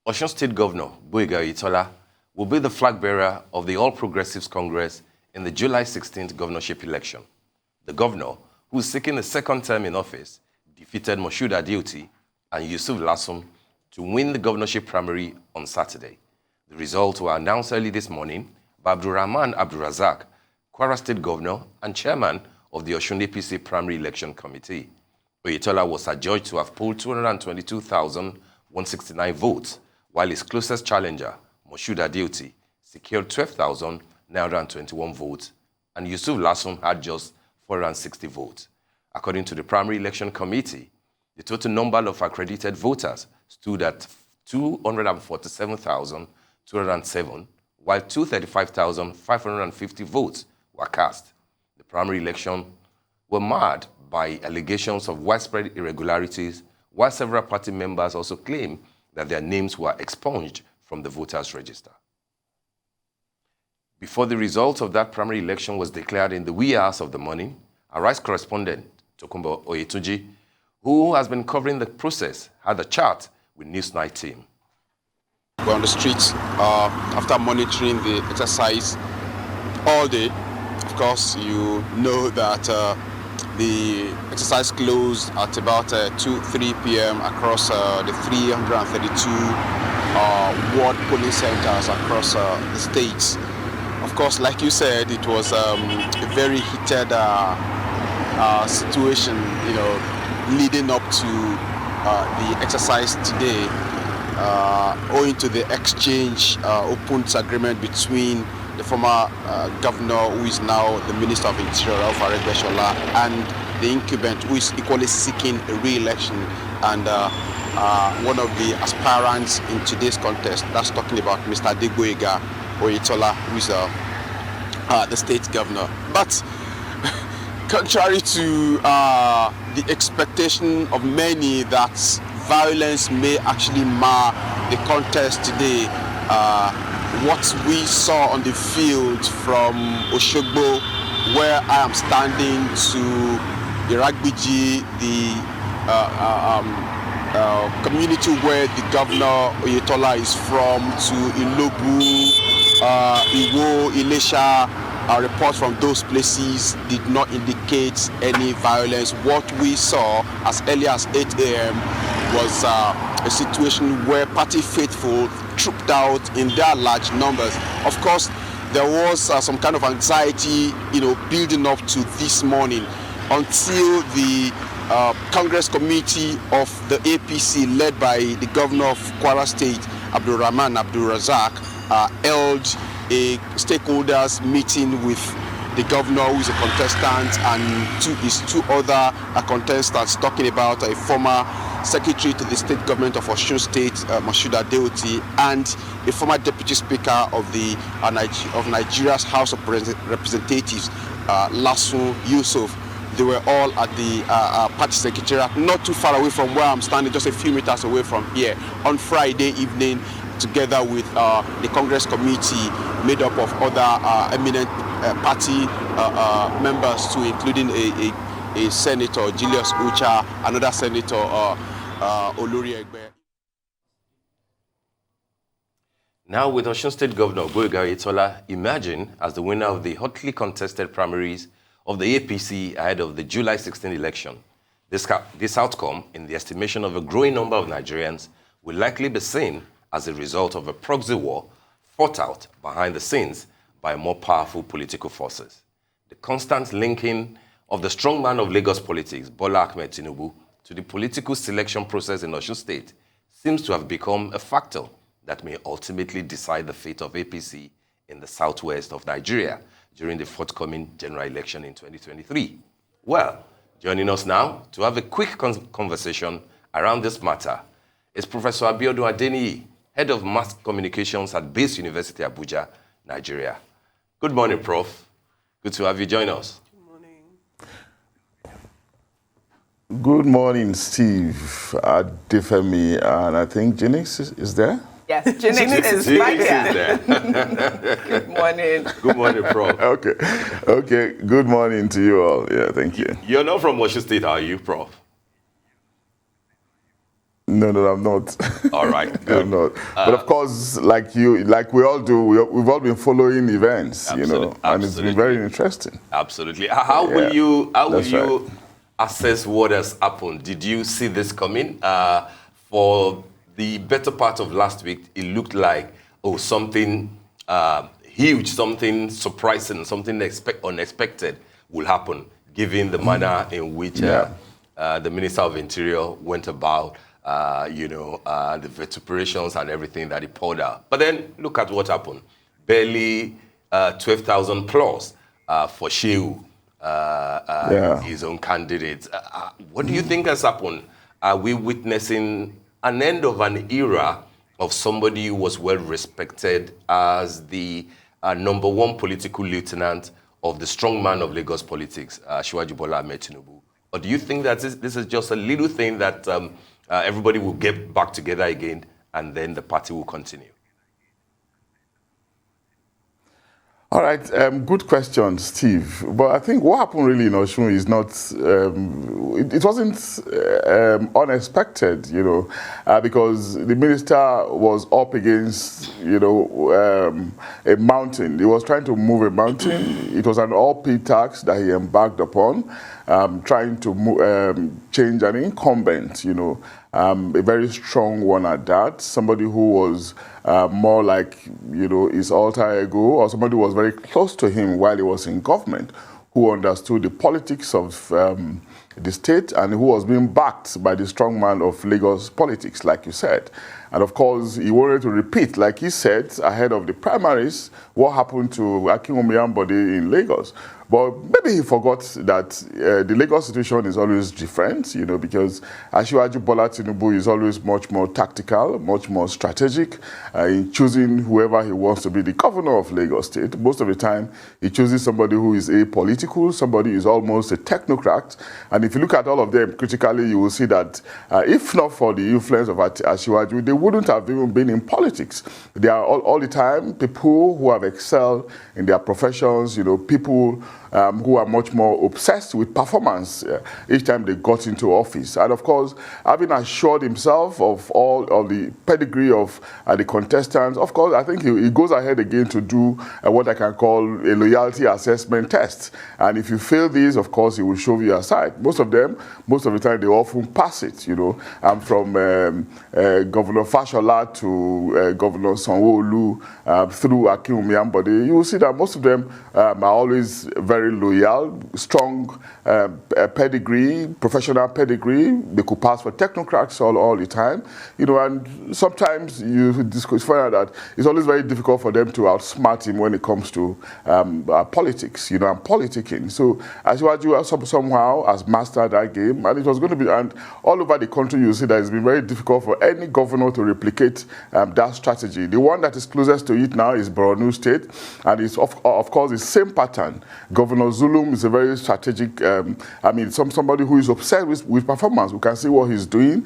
Osun State Governor Baze University will be the flag bearer of the All Progressives Congress in the July 16th governorship election. The governor, who is seeking a second term in office, defeated Moshood Adeniyi and Yusuf Lasum to win the governorship primary on Saturday. The results were announced early this morning by Abdulrahman Abdulrazak, Kwara State Governor and Chairman of the Osun APC Primary Election Committee. Oyetola was adjudged to have polled 222,169 votes, while his closest challenger, Moshood Adeniyi, secured 12,921 votes, and Yusuf Lasum had just 460 votes. According to the Primary Election Committee, the total number of accredited voters stood at 247,207, while 235,550 votes were cast. The primary election were marred by allegations of widespread irregularities, while several party members also claim that their names were expunged from the voters' register. Before the result of that primary election was declared in the wee hours of the morning, our rights correspondent, Tokunbo Oyetunji, who has been covering the process, had a chat with News Night team. We're on the streets after monitoring the exercise all day. Of course, you know that the exercise closed at about 2-3 p.m. across the 332 ward polling centers across the states. Of course, like you said, it was a very heated situation, leading up to the exercise today, owing to the exchange open disagreement between the former governor, who is now the Minister of Interior, Aregbesola, and the incumbent, who is equally seeking a re-election, and one of the aspirants in today's contest. That's talking about Mr. Adegboyega Oyetola, who is the state governor. But contrary to the expectation of many that violence may actually mar the contest today, what we saw on the field from Oshogbo, where I am standing, to Iragbiji, the community where the governor Oyetola is from, to Ilobu, Iwo, Ilesha, reports from those places did not indicate any violence. What we saw as early as 8 a.m. was a situation where party faithful trooped out in their large numbers. Of course, there was some kind of anxiety, building up to this morning, until the Congress Committee of the APC, led by the governor of Kwara State, Abdulrahman Abdulrazak, held a stakeholders meeting with the governor, who is a contestant, and his two other contestants, talking about a former secretary to the state government of Osun State, Moshood Adeniyi, and a former deputy speaker of Nigeria's House of Representatives, Lasum Yusuf. They were all at the party secretariat, not too far away from where I'm standing, just a few meters away from here, on Friday evening, together with the Congress Committee, made up of other eminent party members too, including a Senator, Julius Ucha, another Senator, Olori Egbe. Now, with Osun State Governor Baze University emerging as the winner of the hotly contested primaries of the APC ahead of the July 16 election, this outcome, in the estimation of a growing number of Nigerians, will likely be seen as a result of a proxy war fought out behind the scenes by more powerful political forces. The constant linking of the strongman of Lagos politics, Bola Ahmed Tinubu, to the political selection process in Osun State seems to have become a factor that may ultimately decide the fate of APC in the southwest of Nigeria during the forthcoming general election in 2023. Well, joining us now to have a quick conversation around this matter is Professor Abiodun Adeniyi, Head of Mass Communications at Baze University, Abuja, Nigeria. Good morning, Prof. Good to have you join us. Good morning. Good morning, Steve, Adefemi, and I think Jinx is there? Yes, Jinx is right here. Good morning. Good morning, Prof. Okay. Good morning to you all. Yeah, thank you. You're not from Osun State, are you, Prof? No, No, I'm not. All right, No, good. I'm not. But of course, like we all do, we've all been following events, and it's been very interesting. Absolutely. How will you Right. assess what has happened? Did you see this coming? For the better part of last week, it looked like something huge, something surprising, something unexpected will happen, given the manner in which the Minister of Interior went about, the vituperations and everything that he poured out. But then look at what happened. Barely 12,000 plus for Shehu, his own candidate. What do you think has happened? Are we witnessing an end of an era of somebody who was well respected as the #1 political lieutenant of the strongman of Lagos politics, Asiwaju Bola Ahmed Tinubu? Or do you think that this is just a little thing that everybody will get back together again and then the party will continue? All right, good question, Steve. But I think what happened really in Osun is not, it wasn't unexpected, because the minister was up against, a mountain. He was trying to move a mountain. It was an all-pay tax that he embarked upon, trying to change an incumbent, a very strong one at that, somebody who was more like, his alter ego, or somebody who was very close to him while he was in government, who understood the politics of the state and who was being backed by the strong man of Lagos politics, like you said. And of course, he wanted to repeat, like he said, ahead of the primaries, what happened to Akinwumi Ambode in Lagos. But maybe he forgot that the Lagos situation is always different, because Asiwaju Bola Tinubu is always much more tactical, much more strategic in choosing whoever he wants to be the governor of Lagos State. Most of the time, he chooses somebody who is apolitical, somebody who is almost a technocrat. And if you look at all of them critically, you will see that if not for the influence of Asiwaju, they wouldn't have even been in politics. They are all the time people who have excelled in their professions, people who are much more obsessed with performance each time they got into office. And of course, having assured himself of all of the pedigree of the contestants, of course, I think he goes ahead again to do what I can call a loyalty assessment test. And if you fail this, of course, he will shove you aside. Most of the time, they often pass it, from Governor Fashola to Governor Sanwo-Olu through Akinwumi Ambode. You will see that most of them are always very loyal, strong pedigree, professional pedigree. They could pass for technocrats all the time, and sometimes you find out that it's always very difficult for them to outsmart him when it comes to politics, and politicking. So Asiwaju somehow has mastered that game, and it was going to be, and all over the country you see that it's been very difficult for any governor to replicate that strategy. The one that is closest to it now is Borno State, and it's of course the same pattern. Governor Zulum is a very strategic, somebody who is obsessed with performance. We can see what he's doing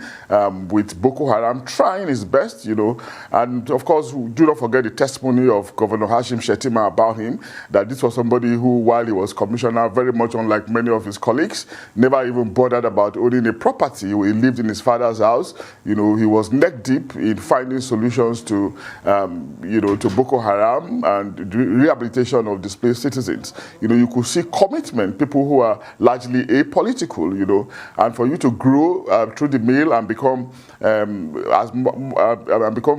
with Boko Haram, trying his best, and of course, do not forget the testimony of Governor Hashim Shettima about him, that this was somebody who, while he was commissioner, very much unlike many of his colleagues, never even bothered about owning a property. He lived in his father's house. He was neck deep in finding solutions to Boko Haram and the rehabilitation of displaced citizens. You could see commitment, people who are largely apolitical, and for you to grow through the mill and become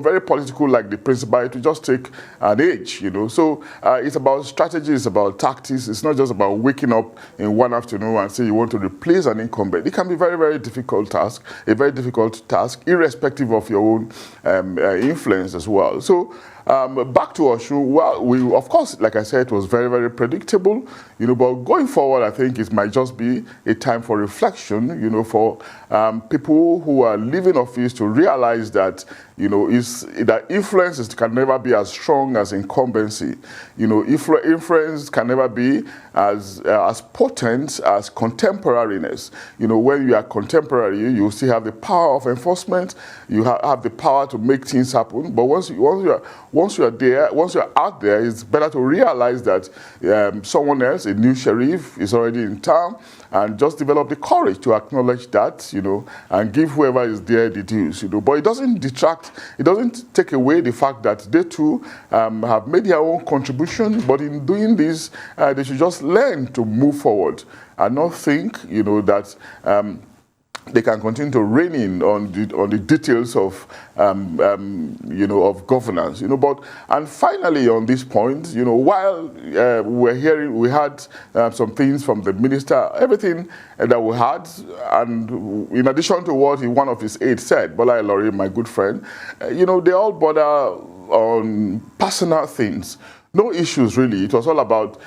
very political like the principal, it will just take an age, So it's about strategy, it's about tactics. It's not just about waking up in one afternoon and say you want to replace an incumbent. It can be a very difficult task, irrespective of your own influence as well. So back to Osun, well, of course, like I said, it was very predictable, but going forward, I think it might just be a time for reflection, for people who are leaving office to realize that is that influence can never be as strong as incumbency. Influence can never be as potent as contemporariness. When you are contemporary, you still have the power of enforcement. You have the power to make things happen. But once you're out there, it's better to realize that someone else, a new sheriff, is already in town, and just develop the courage to acknowledge that, and give whoever is there the dues, But it doesn't detract, it doesn't take away the fact that they too have made their own contribution, but in doing this, they should just learn to move forward and not think, that they can continue to rein in on the details of of governance, and finally on this point, while we had some things from the minister, everything that we had, and in addition to what one of his aides said, Bola Elori, my good friend, they all border on personal things. No issues, really. It was all about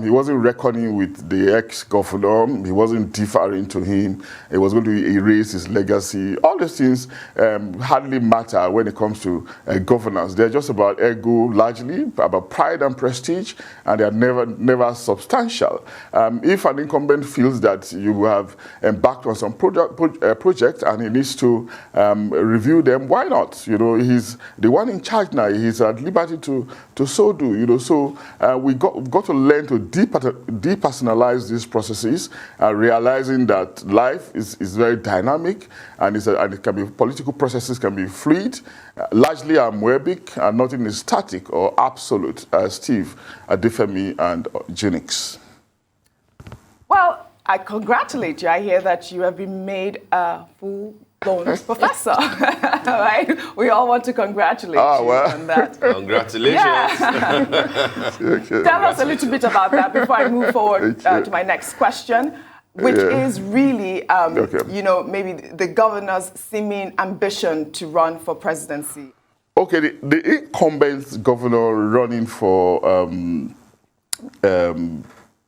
he wasn't reckoning with the ex-governor. He wasn't deferring to him. He was going to erase his legacy. All these things hardly matter when it comes to governance. They're just about ego, largely, about pride and prestige, and they're never substantial. If an incumbent feels that you have embarked on some project and he needs to review them, why not? He's the one in charge now. He's at liberty to so do. So we've got to learn to depersonalize these processes, realizing that life is very dynamic, and it can be, political processes can be fluid, largely amoebic, and nothing is static or absolute. Steve, Adefemi, and Genix. Well, I congratulate you. I hear that you have been made a full-blown professor, right? We all want to congratulate you on that. Congratulations. Yeah. Tell us a little bit about that before I move forward to my next question, which is really, maybe the governor's seeming ambition to run for presidency. Okay, the incumbent governor running for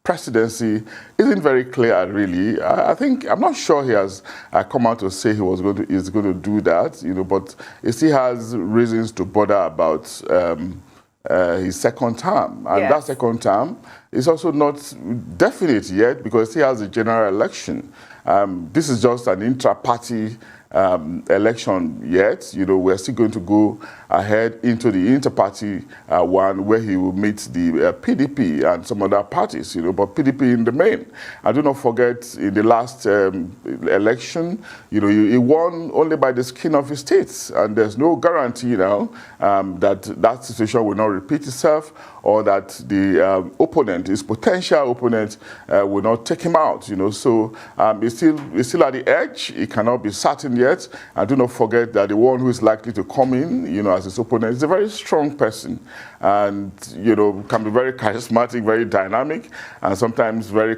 presidency isn't very clear, really. I'm not sure he has come out to say is going to do that, but he still has reasons to bother about his second term. And that second term is also not definite yet because he still has a general election. This is just an intra-party election yet. We're still going to go ahead into the inter-party one where he will meet the PDP and some other parties, but PDP in the main. And do not forget, in the last election, he won only by the skin of his teeth, and there's no guarantee now that situation will not repeat itself, or that the opponent, his potential opponent, will not take him out. So he's still at the edge. He cannot be certain yet. And do not forget that the one who is likely to come in, as his opponent, is a very strong person, and can be very charismatic, very dynamic, and sometimes very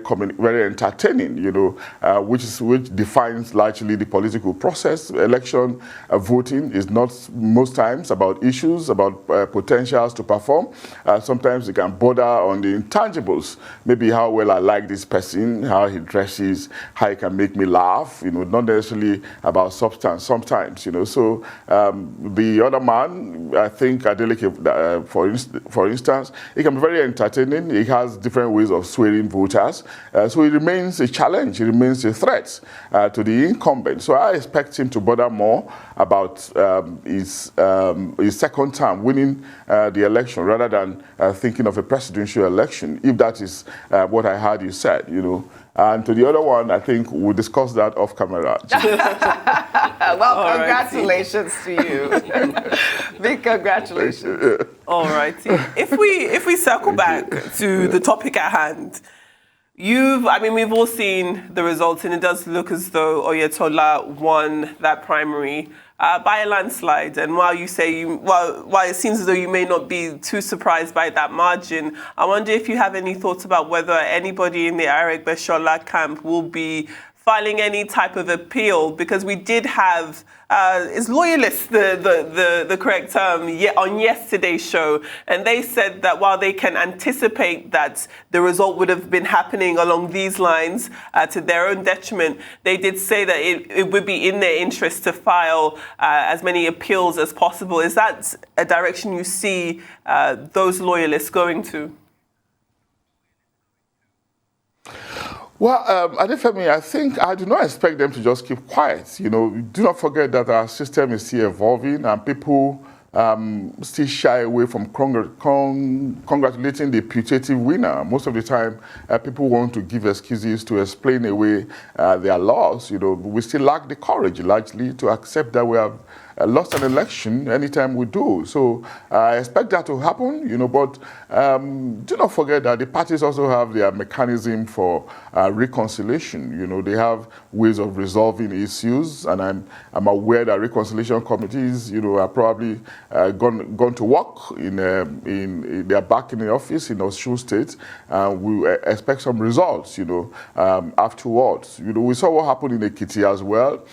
entertaining. Which defines largely the political process. Election voting is not most times about issues, about potentials to perform. Sometimes it can border on the intangibles. Maybe how well I like this person, how he dresses, how he can make me laugh. Not necessarily about substance sometimes. So the other man, I think Adeleke, for instance, he can be very entertaining. He has different ways of swaying voters. So it remains a challenge. It remains a threat to the incumbent. So I expect him to bother more about his second term, winning the election, rather than thinking of a presidential election, if that is what I heard you said, And to the other one, I think we'll discuss that off camera. Well, congratulations to you. Big congratulations. All right. If we circle back to the topic at hand, we've all seen the results, and it does look as though Oyetola won that primary by a landslide. And while it seems as though you may not be too surprised by that margin, I wonder if you have any thoughts about whether anybody in the Aregbesola camp will be filing any type of appeal? Because we did have, is loyalists the correct term, on yesterday's show, and they said that while they can anticipate that the result would have been happening along these lines to their own detriment, they did say that it would be in their interest to file as many appeals as possible. Is that a direction you see those loyalists going to? Well, Adefemi, I do not expect them to just keep quiet. You know, do not forget that our system is still evolving, and people still shy away from congratulating the putative winner. Most of the time, people want to give excuses to explain away their loss. You know, we still lack the courage, largely, to accept that we have lost an election anytime we do. So I expect that to happen, you know, but do not forget that the parties also have their mechanism for reconciliation. You know, they have ways of resolving issues, and I'm aware that reconciliation committees, you know, are probably gone to work they are back in the office in Osun State. We expect some results, you know, afterwards. You know, we saw what happened in Ekiti as well.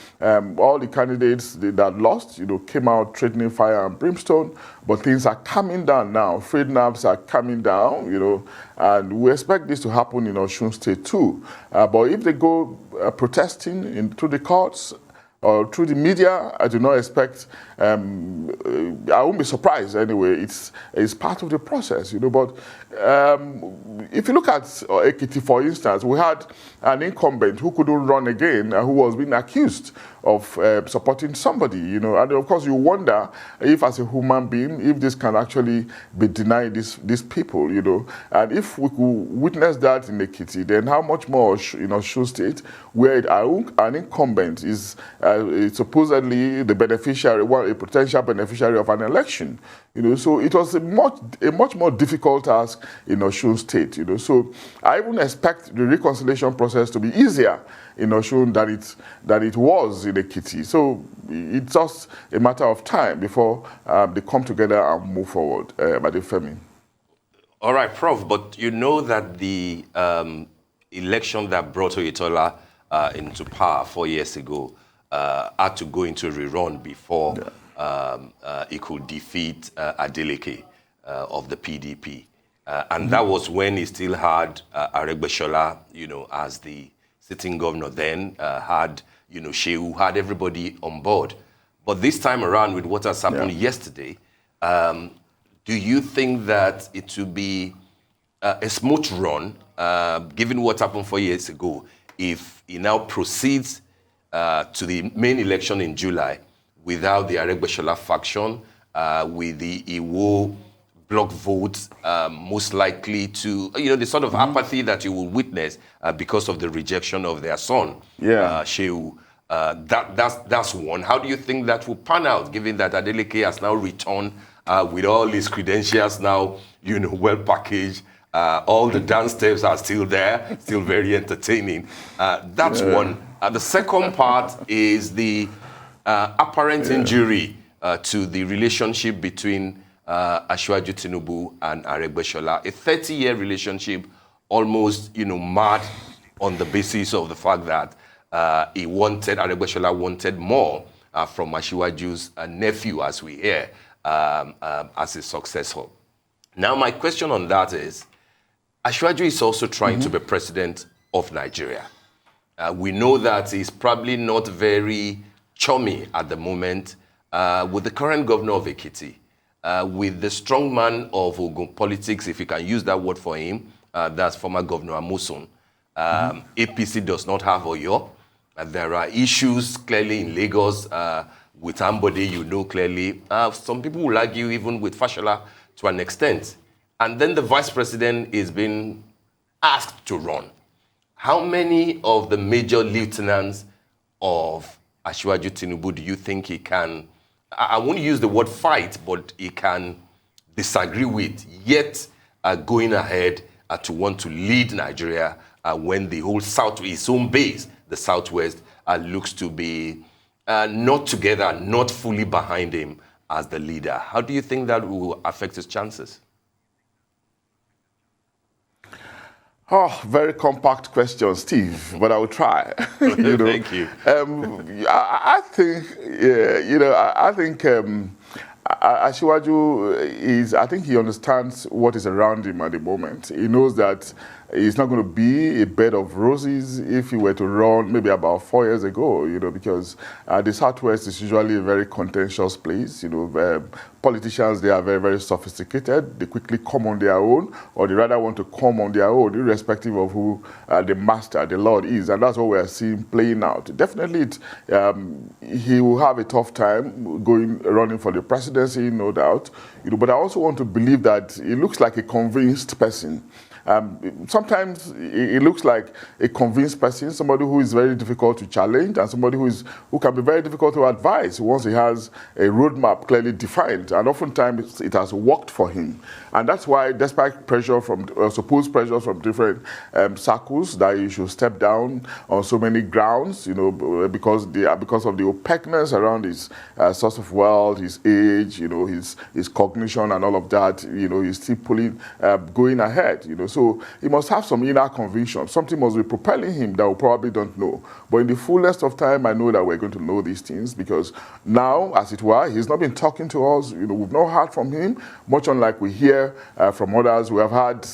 All the candidates that lost, you know, came out threatening fire and brimstone, but things are coming down now. Freed naps are coming down, you know, and we expect this to happen in Osun State too. But if they go protesting through the courts or through the media, I do not expect, I won't be surprised anyway. It's part of the process, you know. But if you look at Ekiti, for instance, we had an incumbent who couldn't run again, who was being accused of supporting somebody, you know. And of course, you wonder if, as a human being, if this can actually be denied these people, you know. And if we could witness that in Ekiti, then how much more in Osun State, where an incumbent is supposedly the beneficiary, a potential beneficiary of an election, you know. So it was a much more difficult task in Osun State, you know. So I even expect the reconciliation process to be easier in Osun than it was in Ekiti. So it's just a matter of time before they come together and move forward. Adefemi. All right, Prof, but you know that the election that brought Oyetola into power 4 years ago had to go into a rerun before he could defeat Adeleke of the PDP. And that was when he still had Aregbesola, you know, as the sitting governor then, had, you know, Shehu, had everybody on board. But this time around, with what has happened yesterday, do you think that it will be a smooth run, given what happened 4 years ago, if he now proceeds to the main election in July without the Aregbesola faction, with the Iwo block votes most likely to, you know, the sort of apathy that you will witness because of the rejection of their son, Shehu. That's one. How do you think that will pan out, given that Adeleke has now returned with all his credentials now, you know, well packaged? All the dance steps are still there, still very entertaining. That's one. The second part is the apparent injury to the relationship between Asiwaju Tinubu and Aregbesola, a 30-year relationship, almost, you know, marred on the basis of the fact that Aregbesola wanted more from Asiwaju's nephew, as we hear, as his successor. Now, my question on that is, Asiwaju is also trying to be president of Nigeria. We know that he's probably not very chummy at the moment with the current governor of Ekiti. With the strong man of Ogun politics, if you can use that word for him, that's former Governor Amosun. APC does not have Oyo. There are issues clearly in Lagos with Ambode, you know clearly. Some people will argue even with Fashola to an extent. And then the vice president is being asked to run. How many of the major lieutenants of Asiwaju Tinubu do you think he can, I won't use the word fight, but he can disagree with, yet going ahead to want to lead Nigeria when the whole South, his own base, the Southwest, looks to be not together, not fully behind him as the leader? How do you think that will affect his chances? Oh, very compact question, Steve, but I will try. You know, Thank you. I think, I think Asiwaju I think he understands what is around him at the moment. He knows that it's not going to be a bed of roses if he were to run maybe about 4 years ago, you know, because the Southwest is usually a very contentious place. You know, politicians, they are very, very sophisticated. They quickly come on their own, or they rather want to come on their own, irrespective of who the master, the Lord is. And that's what we are seeing playing out. Definitely, he will have a tough time running for the presidency, no doubt. You know, but I also want to believe that he looks like a convinced person. Sometimes it looks like a convinced person, somebody who is very difficult to challenge, and somebody who can be very difficult to advise once he has a roadmap clearly defined. And oftentimes it has worked for him. And that's why, despite pressure from supposed pressures from different circles that he should step down on so many grounds, you know, because of the opaqueness around his source of wealth, his age, you know, his cognition and all of that, you know, he's still going ahead, you know. So he must have some inner conviction. Something must be propelling him that we probably don't know. But in the fullness of time, I know that we're going to know these things, because now, as it were, he's not been talking to us. You know, we've not heard from him, much unlike we hear from others. We have had,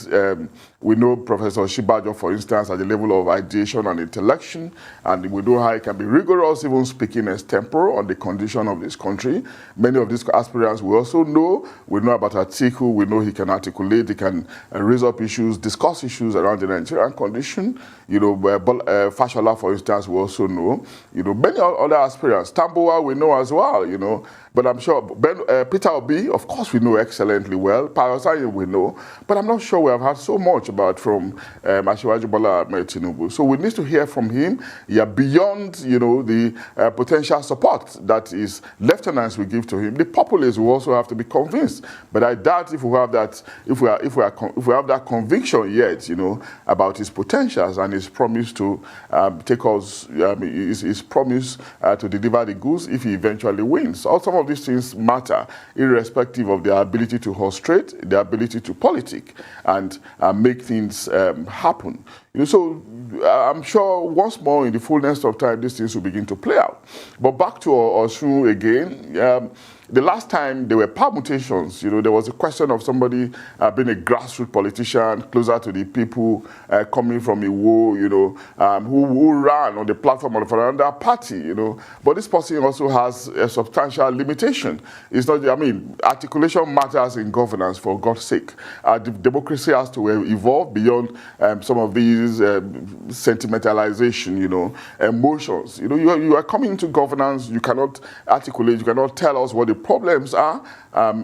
we know Professor Shibajo, for instance, at the level of ideation and intellection, and we know how he can be rigorous, even speaking extempore on the condition of this country. Many of these aspirants we also know. We know about Atiku. We know he can articulate, he can raise up issues, discuss issues around the Nigerian condition. You know, Fashola, for instance, we also know. You know, many other aspirants. Tambuwa, we know as well, you know. But I'm sure Peter Obi, of course, we know excellently well. Parasai, we know. But I'm not sure we have had so much about from Asiwaju Bola Ahmed Tinubu. So we need to hear from him. Yeah, beyond, you know, the potential support that his lieutenants will give to him, the populace will also have to be convinced. But I doubt if we have that, if we have that conviction yet, you know, about his potentials and his promise to take us, his promise to deliver the goods if he eventually wins. All some of these things matter, irrespective of their ability to frustrate, their ability to politic and make things happen. You know, so I'm sure once more in the fullness of time, these things will begin to play out. But back to Osun again. The last time there were permutations, you know, there was a question of somebody being a grassroots politician, closer to the people, coming from Iwo, you know, who ran on the platform of another party, you know. But this person also has a substantial limitation. It's not, I mean, articulation matters in governance, for God's sake. The democracy has to evolve beyond some of these sentimentalization, you know, emotions. You know, you are coming into governance, you cannot articulate, you cannot tell us what the problems are.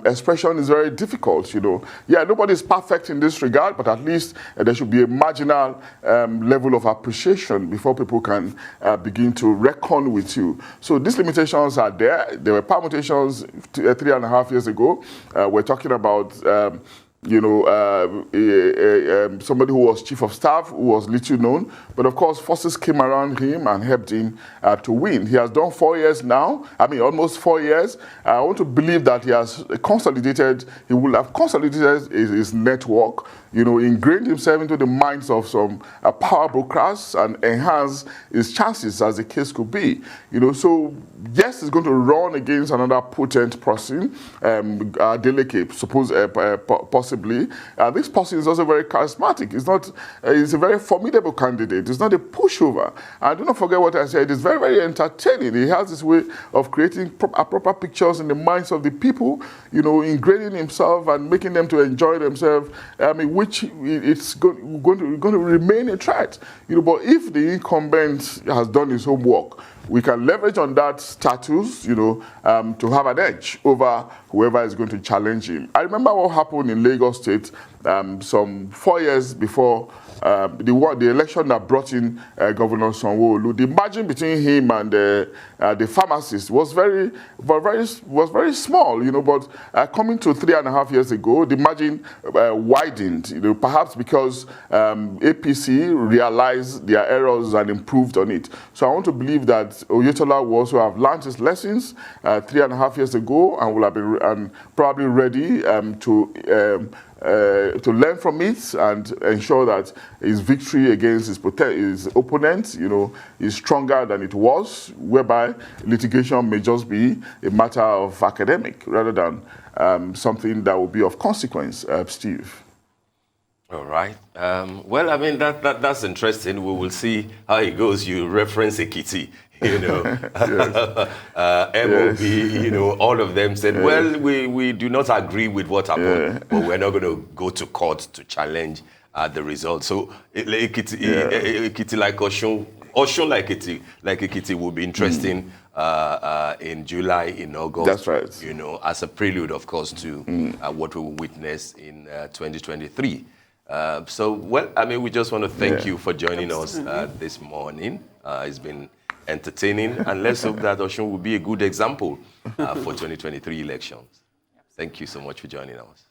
Expression is very difficult, you know. Yeah, nobody's perfect in this regard, but at least there should be a marginal level of appreciation before people can begin to reckon with you. So these limitations are there. There were permutations 3.5 years ago. We're talking about you know, somebody who was chief of staff, who was little known. But of course, forces came around him and helped him to win. He has done 4 years now. I mean, almost 4 years. I want to believe that he has consolidated, he will have consolidated his network, you know, ingrained himself into the minds of some power brokers and enhanced his chances, as the case could be. You know, so yes, he's going to run against another potent person, Adeleke, possibly. This person is also very charismatic. He's a very formidable candidate. It's not a pushover. And do not forget what I said. It's very, very entertaining. He has this way of creating proper pictures in the minds of the people, you know, ingraining himself and making them to enjoy themselves, I mean, which it's going to remain a threat. You know, but if the incumbent has done his homework, we can leverage on that status, you know, to have an edge over whoever is going to challenge him. I remember what happened in Lagos State some 4 years before the election that brought in Governor Sanwo-Olu. The margin between him and the pharmacist was very small, you know. But coming to 3.5 years ago, the margin widened, you know, perhaps because APC realized their errors and improved on it. So I want to believe that Oyetola will also have learned his lessons 3.5 years ago and will have been probably ready to to learn from it and ensure that his victory against his opponent, is stronger than it was, whereby litigation may just be a matter of academic rather than something that will be of consequence, Steve. All right. Well, I mean, that's interesting. We will see how it goes. You reference Ekiti, MOB, all of them said, well, we do not agree with what happened, but we're not going to go to court to challenge the result. So Ekiti like Osun like Ekiti will be interesting in July, in August. That's right. As a prelude, of course, to what we will witness in 2023. Well, I mean, we just want to thank you for joining us this morning. It's been entertaining, and let's hope that Osun will be a good example for 2023 elections. Thank you so much for joining us.